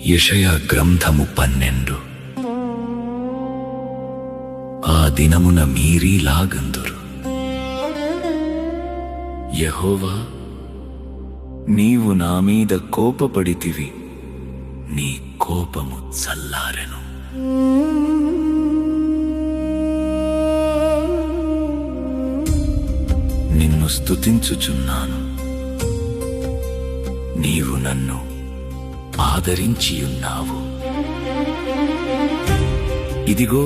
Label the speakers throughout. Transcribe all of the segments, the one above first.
Speaker 1: యెషయా గ్రంథము 12. ఆ దినమున మీరీలాగందురు, యెహోవా, నీవు నా మీద కోపపడితివి, నీ కోపము చల్లారెను. నిన్ను స్తుతించుచున్నాను, నీవు నన్ను ఆదరించియున్నావు. ఇదిగో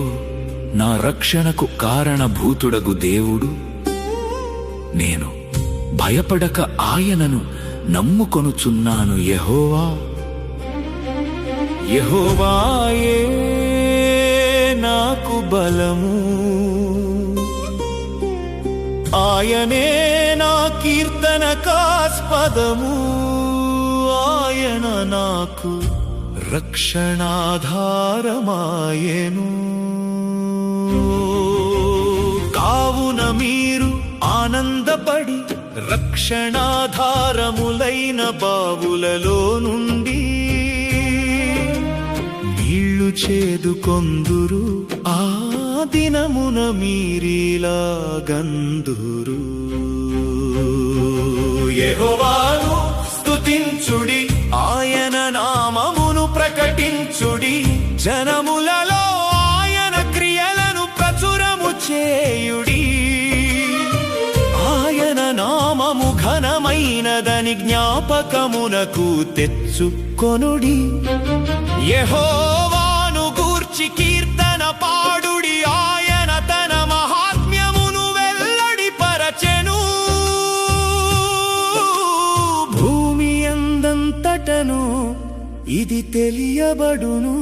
Speaker 1: నా రక్షణకు కారణభూతుడగు దేవుడు, నేను భయపడక ఆయనను నమ్ముకొనుచున్నాను. యెహోవా, యెహోవాయే నాకు బలము, ఆయనే నా కీర్తనకాస్పదము, ఆయన నాకు రక్షణాధారమాయెను. కావున మీరు ఆనందపడి రక్షణాధారములైన బావులలో నుండి నీళ్లు చేదుకొందురు. ఆ దినమున మీరీలాగందురు, యెహోవాను స్తుతించుడి, ఆయన నామమును ప్రకటించుడి, జనములలో ఆయన క్రియలను ప్రచురము చేయుడి. ఆయన నామము ఘనమైనదని జ్ఞాపకమునకు తెచ్చుకొనుడి. యెహోవాను గూర్చి కీర్తన పాడుడి, ఆయన తన మహాత్మ్యమును వెల్లడిపరచెను. భూమి అందంతటను ఇది తెలియబడును.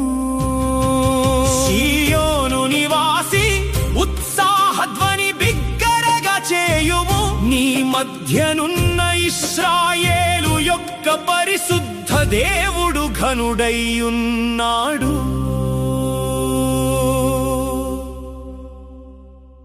Speaker 1: సీయోను నివాసి ఉత్సాహధ్వని బిగ్గరగా చేయుము, నీ మధ్యనున్న ఇశ్రాయేలు యొక్క పరిశుద్ధ దేవుడు ఘనుడై ఉన్నాడు.